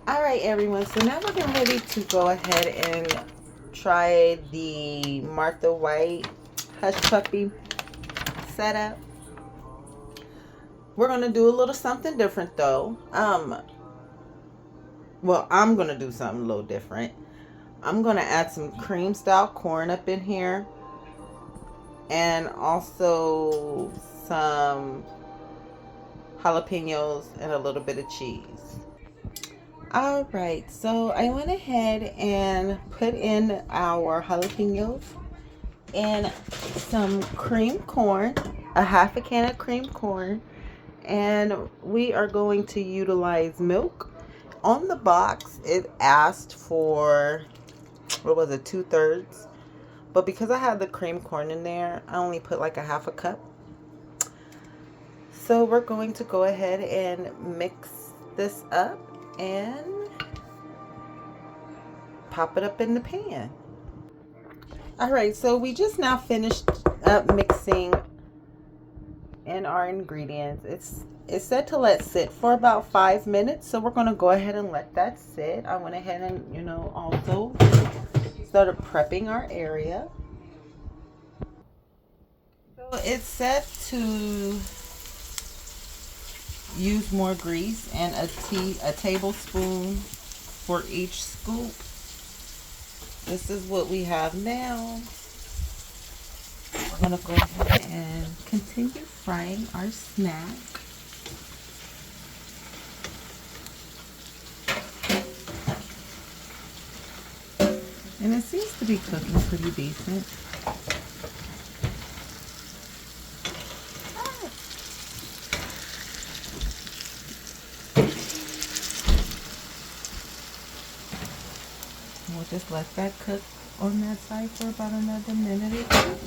All right, everyone. So now we're getting ready to go ahead and try the Martha White Hush Puppy setup. We're gonna do a little something different though. Well, I'm gonna do something a little different. I'm gonna add some cream style corn up in here, and also some jalapenos and a little bit of cheese. All right, so I went ahead and put in our jalapenos and some cream corn, a half a can of cream corn, and we are going to utilize milk. On the box, it asked for, what was it, 2/3, but because I had the cream corn in there, I only put like a half a cup. So we're going to go ahead and mix this up and pop it up in the pan. All right, so we just now finished up mixing in our ingredients. It's set to let sit for about 5 minutes, so we're going to go ahead and let that sit. I went ahead and, also started prepping our area. So it's set to use more grease and a tablespoon for each scoop. This is what we have now. We're going to go ahead and continue frying our snack. And it seems to be cooking pretty decent. We'll just let that cook on that side for about another minute or two.